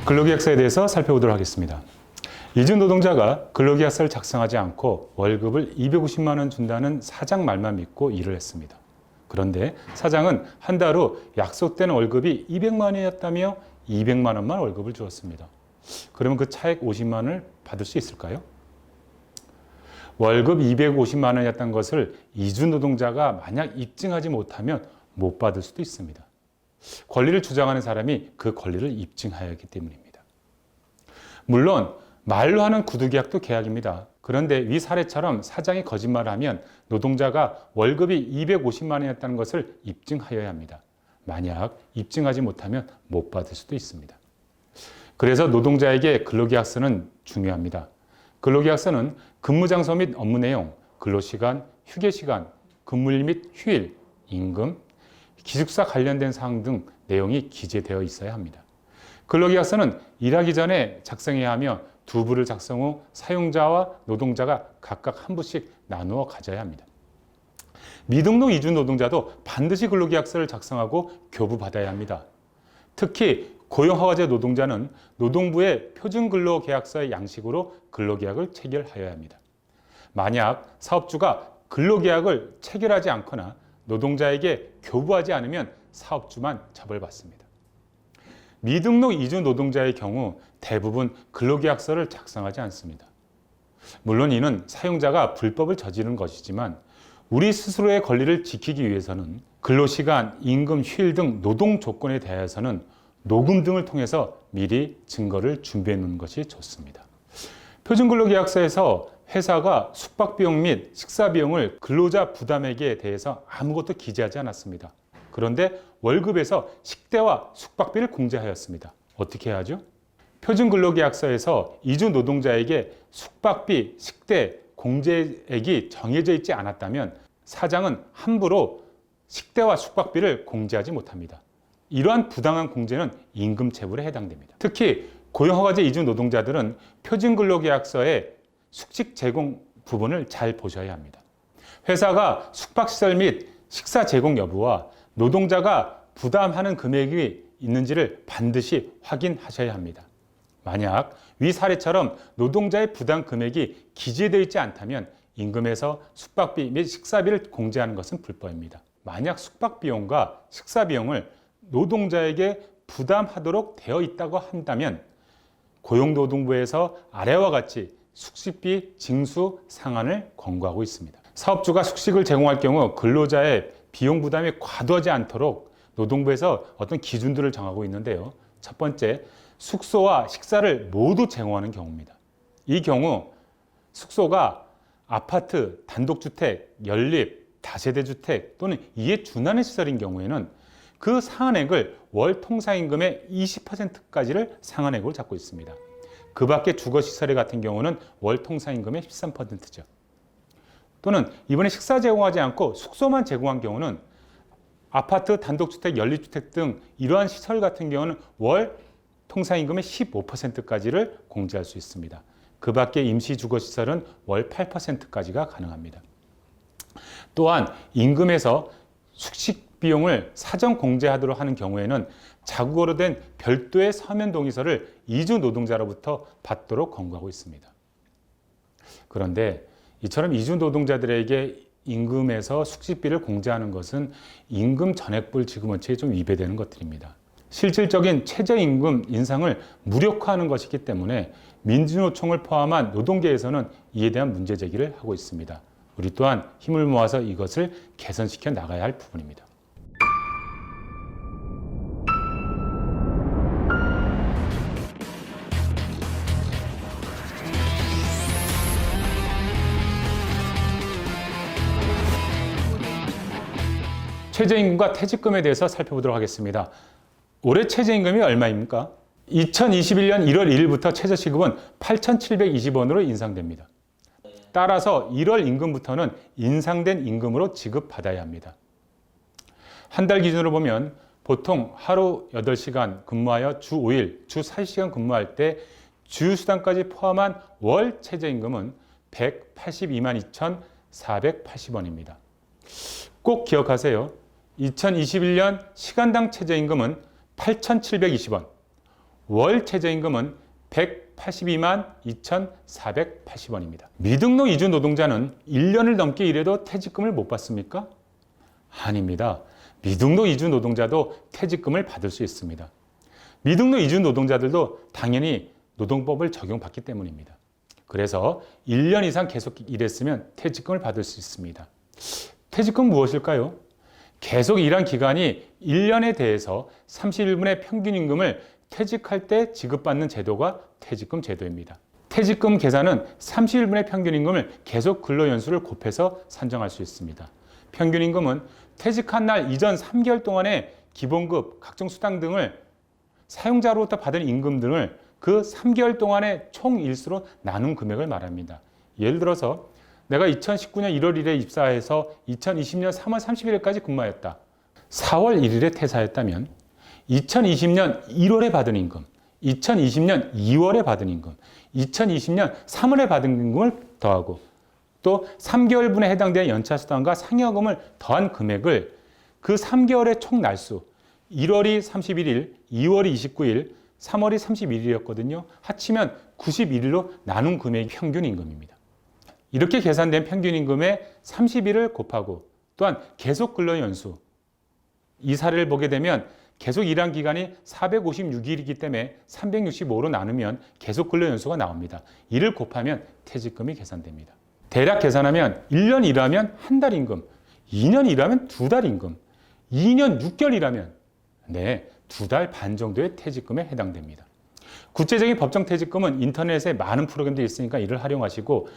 근로계약서에 대해서 살펴보도록 하겠습니다. 이주 노동자가 근로계약서를 작성하지 않고 월급을 250만 원 준다는 사장 말만 믿고 일을 했습니다. 그런데 사장은 한 달 후 약속된 월급이 200만 원이었다며 200만 원만 월급을 주었습니다. 그러면 그 차액 50만 원을 받을 수 있을까요? 월급 250만 원이었던 것을 이주 노동자가 만약 입증하지 못하면 못 받을 수도 있습니다. 권리를 주장하는 사람이 그 권리를 입증해야 하기 때문입니다. 물론 말로 하는 구두계약도 계약입니다. 그런데 위 사례처럼 사장이 거짓말을 하면 노동자가 월급이 250만 원이었다는 것을 입증하여야 합니다. 만약 입증하지 못하면 못 받을 수도 있습니다. 그래서 노동자에게 근로계약서는 중요합니다. 근로계약서는 근무장소 및 업무 내용, 근로시간, 휴게시간, 근무일 및 휴일, 임금, 기숙사 관련된 사항 등 내용이 기재되어 있어야 합니다. 근로계약서는 일하기 전에 작성해야 하며 두 부를 작성 후 사용자와 노동자가 각각 한 부씩 나누어 가져야 합니다. 미등록 이주 노동자도 반드시 근로계약서를 작성하고 교부받아야 합니다. 특히 고용허가제 노동자는 노동부의 표준근로계약서의 양식으로 근로계약을 체결하여야 합니다. 만약 사업주가 근로계약을 체결하지 않거나 노동자에게 교부하지 않으면 사업주만 처벌받습니다. 미등록 이주 노동자의 경우 대부분 근로계약서를 작성하지 않습니다. 물론 이는 사용자가 불법을 저지른 것이지만 우리 스스로의 권리를 지키기 위해서는 근로시간, 임금, 휴일 등 노동 조건에 대해서는 녹음 등을 통해서 미리 증거를 준비해 놓는 것이 좋습니다. 표준근로계약서에서 회사가 숙박비용 및 식사비용을 근로자 부담액에 대해서 아무것도 기재하지 않았습니다. 그런데 월급에서 식대와 숙박비를 공제하였습니다. 어떻게 해야 하죠? 표준근로계약서에서 이주 노동자에게 숙박비, 식대, 공제액이 정해져 있지 않았다면 사장은 함부로 식대와 숙박비를 공제하지 못합니다. 이러한 부당한 공제는 임금체불에 해당됩니다. 특히 고용허가제 이주 노동자들은 표준근로계약서의 숙식 제공 부분을 잘 보셔야 합니다. 회사가 숙박시설 및 식사 제공 여부와 노동자가 부담하는 금액이 있는지를 반드시 확인하셔야 합니다. 만약 위 사례처럼 노동자의 부담 금액이 기재되어 있지 않다면 임금에서 숙박비 및 식사비를 공제하는 것은 불법입니다. 만약 숙박비용과 식사비용을 노동자에게 부담하도록 되어 있다고 한다면 고용노동부에서 아래와 같이 숙식비 징수 상한을 권고하고 있습니다. 사업주가 숙식을 제공할 경우 근로자의 비용 부담이 과도하지 않도록 노동부에서 어떤 기준들을 정하고 있는데요. 첫 번째, 숙소와 식사를 모두 제공하는 경우입니다. 이 경우 숙소가 아파트, 단독주택, 연립, 다세대주택 또는 이에 준하는 시설인 경우에는 그 상한액을 월 통상임금의 20%까지를 상한액으로 잡고 있습니다. 그 밖에 주거시설 같은 경우는 월 통상임금의 13%죠. 또는 이번에 식사 제공하지 않고 숙소만 제공한 경우는 아파트, 단독주택, 연립주택 등 이러한 시설 같은 경우는 월 통상임금의 15%까지를 공제할 수 있습니다. 그 밖에 임시주거시설은 월 8%까지가 가능합니다. 또한 임금에서 숙식 비용을 사전 공제하도록 하는 경우에는 자국어로 된 별도의 서면 동의서를 이주 노동자로부터 받도록 권고하고 있습니다. 그런데 이처럼 이주 노동자들에게 임금에서 숙식비를 공제하는 것은 임금 전액불 지급 원칙에 좀 위배되는 것들입니다. 실질적인 최저임금 인상을 무력화하는 것이기 때문에 민주노총을 포함한 노동계에서는 이에 대한 문제 제기를 하고 있습니다. 우리 또한 힘을 모아서 이것을 개선시켜 나가야 할 부분입니다. 최저임금과 퇴직금에 대해서 살펴보도록 하겠습니다. 올해 최저임금이 얼마입니까? 2021년 1월 1일부터 최저시급은 8,720원으로 인상됩니다. 따라서 1월 임금부터는 인상된 임금으로 지급받아야 합니다. 한 달 기준으로 보면 보통 하루 8시간 근무하여 주 5일, 주 4시간 근무할 때 주휴수당까지 포함한 월 최저임금은 182만 2,480원입니다. 꼭 기억하세요. 2021년 시간당 최저임금은 8,720원, 월 최저임금은 182만 2,480원입니다. 미등록 이주 노동자는 1년을 넘게 일해도 퇴직금을 못 받습니까? 아닙니다. 미등록 이주 노동자도 퇴직금을 받을 수 있습니다. 미등록 이주 노동자들도 당연히 노동법을 적용받기 때문입니다. 그래서 1년 이상 계속 일했으면 퇴직금을 받을 수 있습니다. 퇴직금 무엇일까요? 계속 일한 기간이 1년에 대해서 31분의 평균임금을 퇴직할 때 지급받는 제도가 퇴직금 제도입니다. 퇴직금 계산은 31분의 평균임금을 계속 근로연수를 곱해서 산정할 수 있습니다. 평균임금은 퇴직한 날 이전 3개월 동안의 기본급, 각종 수당 등을 사용자로부터 받은 임금 등을 그 3개월 동안의 총 일수로 나눈 금액을 말합니다. 예를 들어서 내가 2019년 1월 1일에 입사해서 2020년 3월 31일까지 근무하였다. 4월 1일에 퇴사했다면 2020년 1월에 받은 임금, 2020년 2월에 받은 임금, 2020년 3월에 받은 임금을 더하고 또 3개월분에 해당되는 연차수당과 상여금을 더한 금액을 그 3개월의 총 날수, 1월이 31일, 2월이 29일, 3월이 31일이었거든요. 합치면 91일로 나눈 금액이 평균임금입니다. 이렇게 계산된 평균임금의 30일을 곱하고 또한 계속 근로연수, 이 사례를 보게 되면 계속 일한 기간이 456일이기 때문에 365로 나누면 계속 근로연수가 나옵니다. 이를 곱하면 퇴직금이 계산됩니다. 대략 계산하면 1년 일하면 한 달 임금, 2년 일하면 2달 임금, 2년 6개월 일하면 2달 반 정도의 퇴직금에 해당됩니다. 구체적인 법정 퇴직금은 인터넷에 많은 프로그램들이 있으니까 이를 활용하시고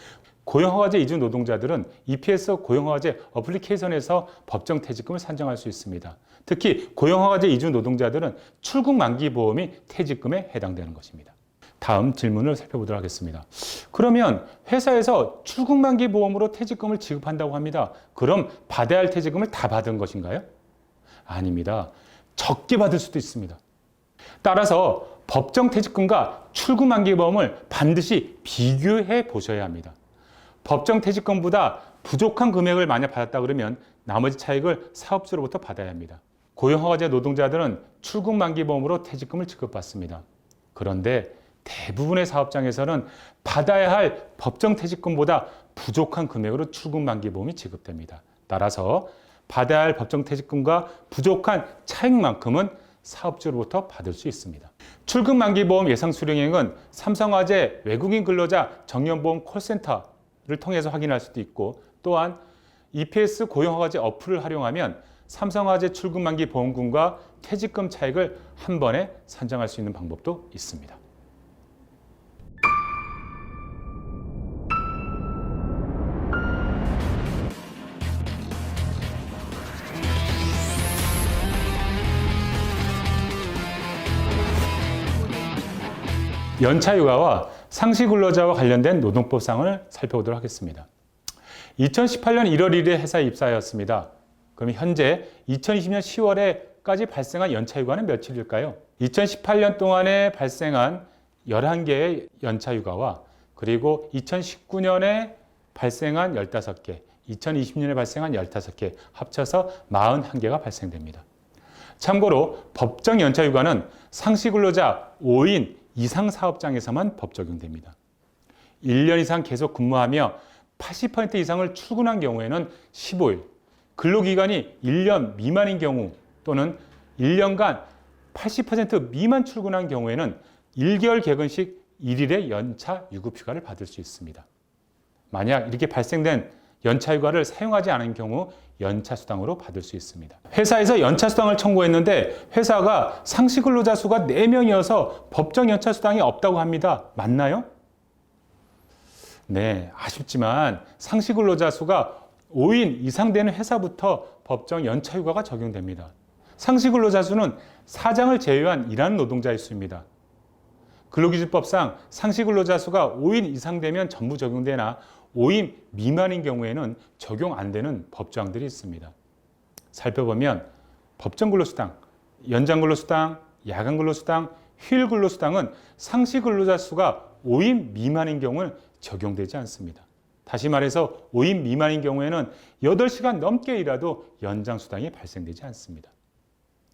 고용허가제 이주 노동자들은 EPS 고용허가제 어플리케이션에서 법정 퇴직금을 산정할 수 있습니다. 특히 고용허가제 이주 노동자들은 출국 만기 보험이 퇴직금에 해당되는 것입니다. 다음 질문을 살펴보도록 하겠습니다. 그러면 회사에서 출국 만기 보험으로 퇴직금을 지급한다고 합니다. 그럼 받아야 할 퇴직금을 다 받은 것인가요? 아닙니다. 적게 받을 수도 있습니다. 따라서 법정 퇴직금과 출국 만기 보험을 반드시 비교해 보셔야 합니다. 법정 퇴직금보다 부족한 금액을 만약 받았다 그러면 나머지 차익을 사업주로부터 받아야 합니다. 고용허가제 노동자들은 출국 만기 보험으로 퇴직금을 지급받습니다. 그런데 대부분의 사업장에서는 받아야 할 법정 퇴직금보다 부족한 금액으로 출국 만기 보험이 지급됩니다. 따라서 받아야 할 법정 퇴직금과 부족한 차익만큼은 사업주로부터 받을 수 있습니다. 출국 만기 보험 예상 수령액은 삼성화재 외국인 근로자 정년보험 콜센터를 통해서 확인할 수도 있고 또한 EPS 고용허가제 어플을 활용하면 삼성화재 출국 만기 보험금과 퇴직금 차익을 한 번에 산정할 수 있는 방법도 있습니다. 연차휴가와 상시근로자와 관련된 노동법 사항을 살펴보도록 하겠습니다. 2018년 1월 1일에 회사에 입사하였습니다. 그럼 현재 2020년 10월에까지 발생한 연차휴가는 며칠일까요? 2018년 동안에 발생한 11개의 연차휴가와 그리고 2019년에 발생한 15개, 2020년에 발생한 15개 합쳐서 41개가 발생됩니다. 참고로 법정 연차휴가는 상시근로자 5인 이상 사업장에서만 법 적용됩니다. 1년 이상 계속 근무하며 80% 이상을 출근한 경우에는 15일, 근로기간이 1년 미만인 경우 또는 1년간 80% 미만 출근한 경우에는 1개월 개근식 1일의 연차 유급휴가를 받을 수 있습니다. 만약 이렇게 발생된 연차휴가를 사용하지 않은 경우 연차수당으로 받을 수 있습니다. 회사에서 연차수당을 청구했는데 회사가 상시근로자 수가 4명이어서 법정 연차수당이 없다고 합니다. 맞나요? 네, 아쉽지만 상시근로자 수가 5인 이상 되는 회사부터 법정 연차휴가가 적용됩니다. 상시근로자 수는 사장을 제외한 일하는 노동자의 수입니다. 근로기준법상 상시근로자 수가 5인 이상 되면 전부 적용되나 5인 미만인 경우에는 적용 안 되는 법조항들이 있습니다. 살펴보면 법정근로수당, 연장근로수당, 야간근로수당, 휴일근로수당은 상시근로자 수가 5인 미만인 경우는 적용되지 않습니다. 다시 말해서 5인 미만인 경우에는 8시간 넘게 일해도 연장수당이 발생되지 않습니다.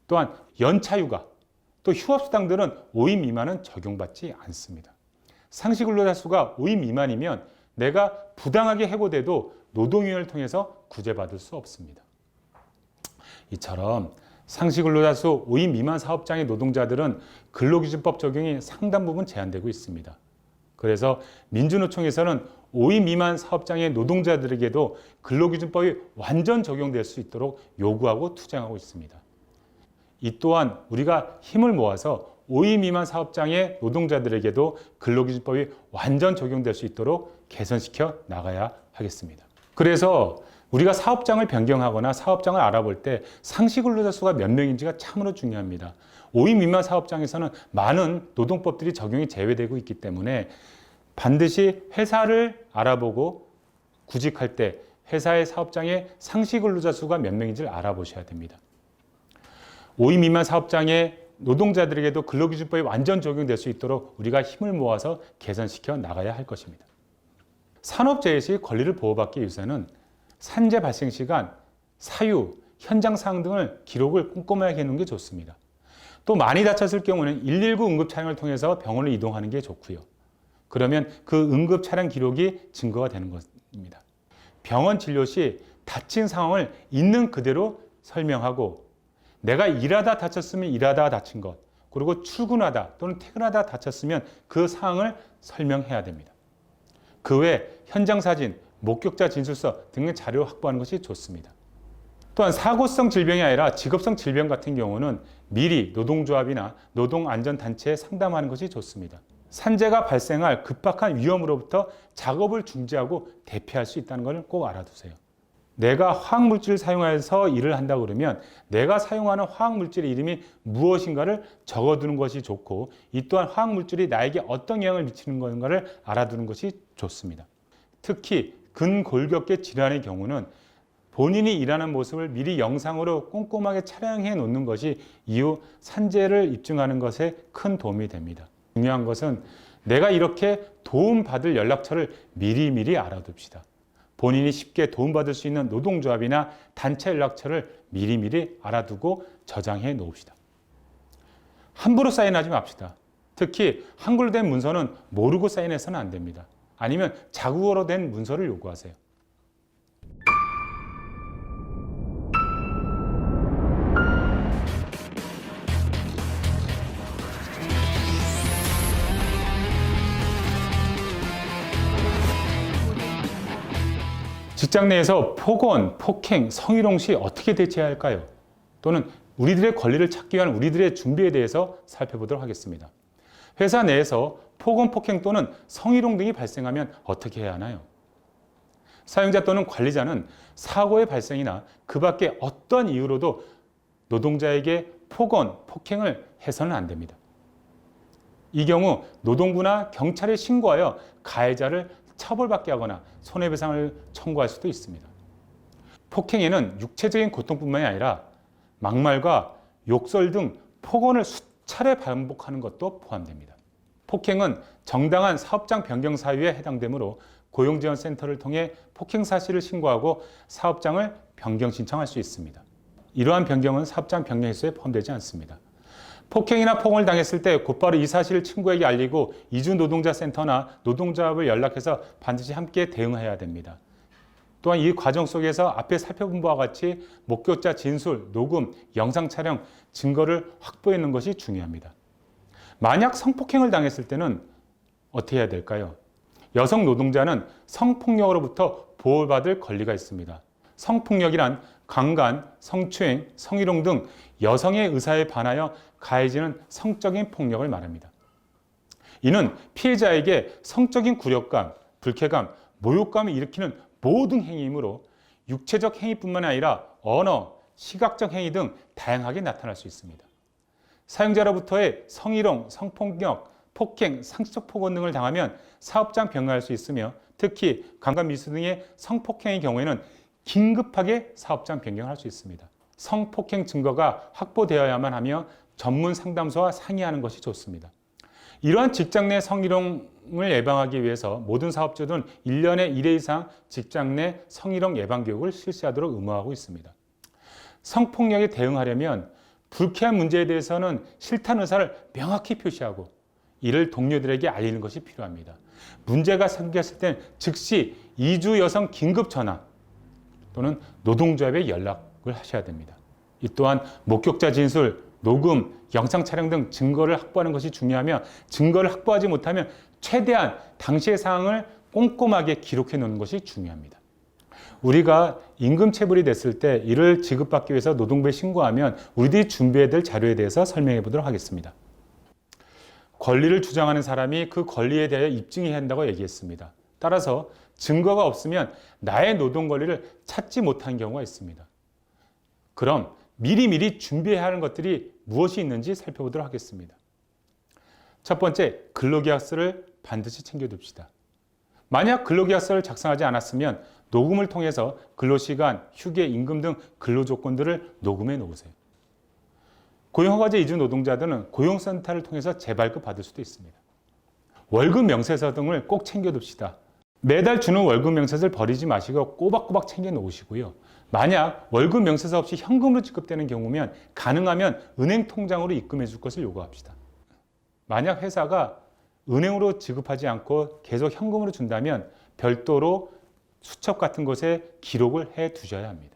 또한 연차휴가, 또 휴업수당들은 5인 미만은 적용받지 않습니다. 상시근로자 수가 5인 미만이면 내가 부당하게 해고돼도 노동위원회를 통해서 구제받을 수 없습니다. 이처럼 상시근로자 수 5인 미만 사업장의 노동자들은 근로기준법 적용이 상당 부분 제한되고 있습니다. 그래서 민주노총에서는 5인 미만 사업장의 노동자들에게도 근로기준법이 완전 적용될 수 있도록 요구하고 투쟁하고 있습니다. 이 또한 우리가 힘을 모아서 5인 미만 사업장의 노동자들에게도 근로기준법이 완전 적용될 수 있도록 개선시켜 나가야 하겠습니다. 그래서 우리가 사업장을 변경하거나 사업장을 알아볼 때 상시근로자 수가 몇 명인지가 참으로 중요합니다. 5인 미만 사업장에서는 많은 노동법들이 적용이 제외되고 있기 때문에 반드시 회사를 알아보고 구직할 때 회사의 사업장의 상시근로자 수가 몇 명인지를 알아보셔야 됩니다. 5인 미만 사업장의 노동자들에게도 근로기준법이 완전 적용될 수 있도록 우리가 힘을 모아서 개선시켜 나가야 할 것입니다. 산업재해 시 권리를 보호받기 위해서는 산재 발생 시간, 사유, 현장 상황 등을 기록을 꼼꼼하게 해놓는 게 좋습니다. 또 많이 다쳤을 경우는 119 응급 차량을 통해서 병원을 이동하는 게 좋고요. 그러면 그 응급 차량 기록이 증거가 되는 것입니다. 병원 진료 시 다친 상황을 있는 그대로 설명하고 내가 일하다 다쳤으면 일하다 다친 것, 그리고 출근하다 또는 퇴근하다 다쳤으면 그 상황을 설명해야 됩니다. 그 외 현장 사진, 목격자 진술서 등의 자료를 확보하는 것이 좋습니다. 또한 사고성 질병이 아니라 직업성 질병 같은 경우는 미리 노동조합이나 노동안전단체에 상담하는 것이 좋습니다. 산재가 발생할 급박한 위험으로부터 작업을 중지하고 대피할 수 있다는 것을 꼭 알아두세요. 내가 화학물질을 사용해서 일을 한다 그러면 내가 사용하는 화학물질의 이름이 무엇인가를 적어두는 것이 좋고, 이 또한 화학물질이 나에게 어떤 영향을 미치는 건가를 알아두는 것이 좋습니다. 특히 근골격계 질환의 경우는 본인이 일하는 모습을 미리 영상으로 꼼꼼하게 촬영해 놓는 것이 이후 산재를 입증하는 것에 큰 도움이 됩니다. 중요한 것은 내가 이렇게 도움받을 연락처를 미리미리 알아둡시다. 본인이 쉽게 도움받을 수 있는 노동조합이나 단체 연락처를 미리미리 알아두고 저장해 놓읍시다. 함부로 사인하지 맙시다. 특히 한글로 된 문서는 모르고 사인해서는 안 됩니다. 아니면 자국어로 된 문서를 요구하세요. 직장 내에서 폭언, 폭행, 성희롱 시 어떻게 대처해야 할까요? 또는 우리들의 권리를 찾기 위한 우리들의 준비에 대해서 살펴보도록 하겠습니다. 회사 내에서 폭언, 폭행 또는 성희롱 등이 발생하면 어떻게 해야 하나요? 사용자 또는 관리자는 사고의 발생이나 그 밖에 어떤 이유로도 노동자에게 폭언, 폭행을 해서는 안 됩니다. 이 경우 노동부나 경찰에 신고하여 가해자를 처벌받게 하거나 손해배상을 청구할 수도 있습니다. 폭행에는 육체적인 고통뿐만이 아니라 막말과 욕설 등 폭언을 수차례 반복하는 것도 포함됩니다. 폭행은 정당한 사업장 변경 사유에 해당되므로 고용지원센터를 통해 폭행 사실을 신고하고 사업장을 변경 신청할 수 있습니다. 이러한 변경은 사업장 변경 횟수에 포함되지 않습니다. 폭행이나 폭언을 당했을 때 곧바로 이 사실을 친구에게 알리고 이주노동자센터나 노동조합을 연락해서 반드시 함께 대응해야 됩니다. 또한 이 과정 속에서 앞에 살펴본 바와 같이 목격자 진술, 녹음, 영상 촬영, 증거를 확보해 놓는 것이 중요합니다. 만약 성폭행을 당했을 때는 어떻게 해야 될까요? 여성 노동자는 성폭력으로부터 보호받을 권리가 있습니다. 성폭력이란 강간, 성추행, 성희롱 등 여성의 의사에 반하여 가해지는 성적인 폭력을 말합니다. 이는 피해자에게 성적인 굴욕감, 불쾌감, 모욕감을 일으키는 모든 행위이므로 육체적 행위뿐만 아니라 언어, 시각적 행위 등 다양하게 나타날 수 있습니다. 사용자로부터의 성희롱, 성폭력, 폭행, 상시적 폭언 등을 당하면 사업장 변경할 수 있으며, 특히 강간 미수 등의 성폭행의 경우에는 긴급하게 사업장 변경할 수 있습니다. 성폭행 증거가 확보되어야만 하며 전문 상담소와 상의하는 것이 좋습니다. 이러한 직장 내 성희롱을 예방하기 위해서 모든 사업주들은 1년에 1회 이상 직장 내 성희롱 예방 교육을 실시하도록 의무화하고 있습니다. 성폭력에 대응하려면 불쾌한 문제에 대해서는 싫다는 의사를 명확히 표시하고 이를 동료들에게 알리는 것이 필요합니다. 문제가 생겼을 땐 즉시 이주 여성 긴급 전화 또는 노동조합에 연락을 하셔야 됩니다. 이 또한 목격자 진술, 녹음, 영상 촬영 등 증거를 확보하는 것이 중요하며 증거를 확보하지 못하면 최대한 당시의 상황을 꼼꼼하게 기록해 놓는 것이 중요합니다. 우리가 임금체불이 됐을 때 이를 지급받기 위해서 노동부에 신고하면 우리들이 준비해야 될 자료에 대해서 설명해 보도록 하겠습니다. 권리를 주장하는 사람이 그 권리에 대해 입증해야 한다고 얘기했습니다. 따라서 증거가 없으면 나의 노동 권리를 찾지 못한 경우가 있습니다. 그럼 미리미리 준비해야 하는 것들이 무엇이 있는지 살펴보도록 하겠습니다. 첫 번째, 근로계약서를 반드시 챙겨둡시다. 만약 근로계약서를 작성하지 않았으면 녹음을 통해서 근로시간, 휴게, 임금 등 근로조건들을 녹음해 놓으세요. 고용허가제 이주 노동자들은 고용센터를 통해서 재발급 받을 수도 있습니다. 월급 명세서 등을 꼭 챙겨둡시다. 매달 주는 월급 명세서를 버리지 마시고 꼬박꼬박 챙겨 놓으시고요. 만약 월급 명세서 없이 현금으로 지급되는 경우면 가능하면 은행 통장으로 입금해 줄 것을 요구합시다. 만약 회사가 은행으로 지급하지 않고 계속 현금으로 준다면 별도로 수첩 같은 곳에 기록을 해 두셔야 합니다.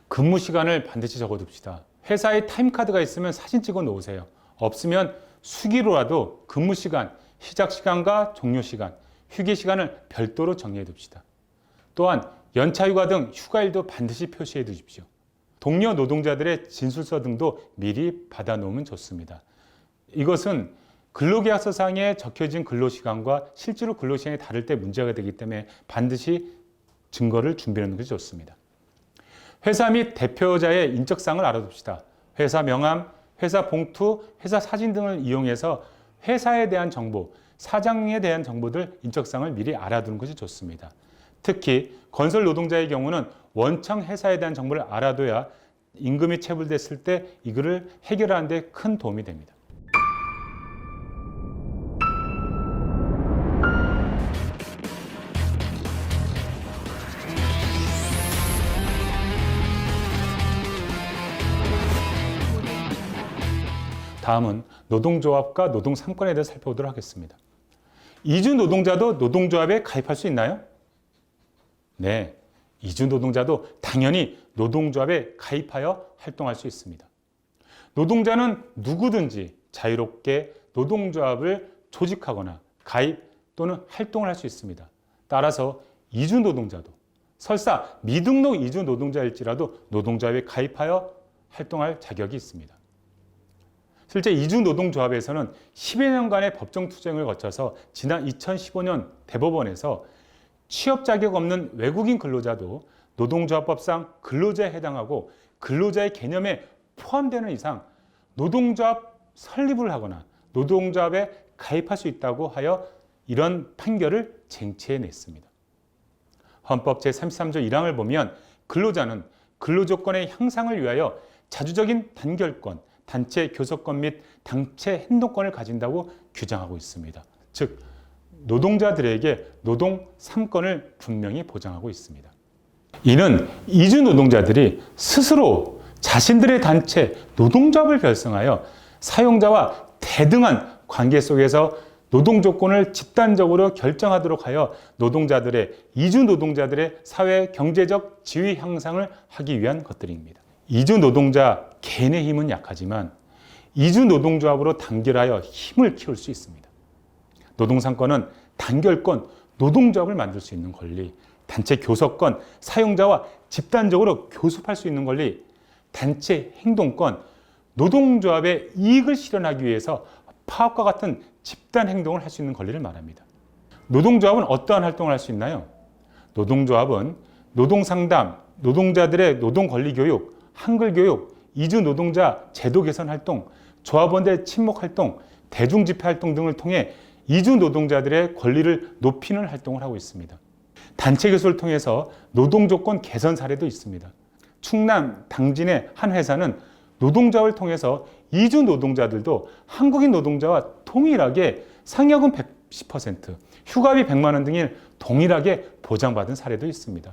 근무 시간을 반드시 적어둡시다. 회사에 타임카드가 있으면 사진 찍어 놓으세요. 없으면 수기로라도 근무 시간, 시작 시간과 종료 시간, 휴게 시간을 별도로 정리해 둡시다. 또한 연차 휴가 등 휴가일도 반드시 표시해 두십시오. 동료 노동자들의 진술서 등도 미리 받아 놓으면 좋습니다. 이것은 근로계약서상에 적혀진 근로시간과 실제로 근로시간이 다를 때 문제가 되기 때문에 반드시 증거를 준비하는 것이 좋습니다. 회사 및 대표자의 인적사항을 알아둡시다. 회사 명함, 회사 봉투, 회사 사진 등을 이용해서 회사에 대한 정보, 사장에 대한 정보들, 인적사항을 미리 알아두는 것이 좋습니다. 특히 건설 노동자의 경우는 원청 회사에 대한 정보를 알아둬야 임금이 체불됐을 때 이거를 해결하는 데 큰 도움이 됩니다. 다음은 노동조합과 노동삼권에 대해 살펴보도록 하겠습니다. 이주 노동자도 노동조합에 가입할 수 있나요? 네, 이주 노동자도 당연히 노동조합에 가입하여 활동할 수 있습니다. 노동자는 누구든지 자유롭게 노동조합을 조직하거나 가입 또는 활동을 할 수 있습니다. 따라서 이주 노동자도 설사 미등록 이주 노동자일지라도 노동조합에 가입하여 활동할 자격이 있습니다. 실제 이주 노동조합에서는 10여 년간의 법정 투쟁을 거쳐서 지난 2015년 대법원에서 취업 자격 없는 외국인 근로자도 노동조합법상 근로자에 해당하고 근로자의 개념에 포함되는 이상 노동조합 설립을 하거나 노동조합에 가입할 수 있다고 하여 이런 판결을 쟁취해냈습니다. 헌법 제33조 1항을 보면 근로자는 근로조건의 향상을 위하여 자주적인 단결권, 단체 교섭권 및 단체 행동권을 가진다고 규정하고 있습니다. 즉 노동자들에게 노동 3권을 분명히 보장하고 있습니다. 이는 이주 노동자들이 스스로 자신들의 단체 노동조합을 결성하여 사용자와 대등한 관계 속에서 노동 조건을 집단적으로 결정하도록 하여 노동자들의 이주 노동자들의 사회 경제적 지위 향상을 하기 위한 것들입니다. 이주 노동자 개인의 힘은 약하지만 이주 노동조합으로 단결하여 힘을 키울 수 있습니다. 노동상권은 단결권, 노동조합을 만들 수 있는 권리, 단체 교섭권, 사용자와 집단적으로 교섭할 수 있는 권리, 단체 행동권, 노동조합의 이익을 실현하기 위해서 파업과 같은 집단 행동을 할 수 있는 권리를 말합니다. 노동조합은 어떠한 활동을 할 수 있나요? 노동조합은 노동상담, 노동자들의 노동권리교육, 한글교육, 이주 노동자 제도 개선 활동, 조합원들 친목 활동, 대중집회 활동 등을 통해 이주 노동자들의 권리를 높이는 활동을 하고 있습니다. 단체 교섭을 통해서 노동조건 개선 사례도 있습니다. 충남 당진의 한 회사는 노동조합을 통해서 이주 노동자들도 한국인 노동자와 동일하게 상여금 110%, 휴가비 100만 원 등을 동일하게 보장받은 사례도 있습니다.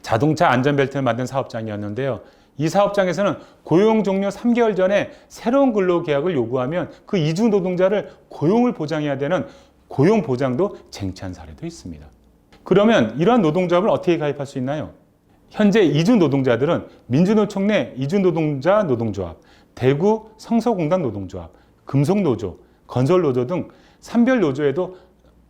자동차 안전벨트를 만든 사업장이었는데요. 이 사업장에서는 고용 종료 3개월 전에 새로운 근로계약을 요구하면 그 이주 노동자를 고용을 보장해야 되는 고용 보장도 쟁취한 사례도 있습니다. 그러면 이러한 노동조합을 어떻게 가입할 수 있나요? 현재 이주 노동자들은 민주노총 내 이주노동자 노동조합, 대구 성서공단 노동조합, 금속노조, 건설노조 등 산별노조에도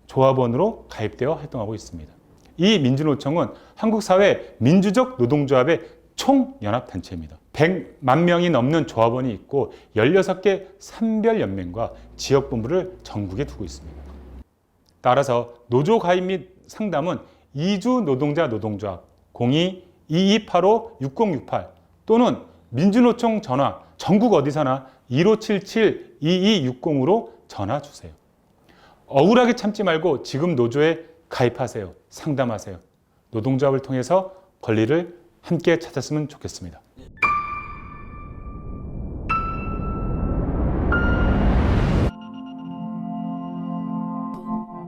조합원으로 가입되어 활동하고 있습니다. 이 민주노총은 한국사회 민주적 노동조합의 총연합단체입니다. 100만 명이 넘는 조합원이 있고 16개 산별연맹과 지역본부를 전국에 두고 있습니다. 따라서 노조 가입 및 상담은 이주 노동자 노동조합 02-2285-6068 또는 민주노총 전화 전국 어디서나 1577-2260으로 전화 주세요. 억울하게 참지 말고 지금 노조에 가입하세요. 상담하세요. 노동조합을 통해서 권리를 함께 찾았으면 좋겠습니다.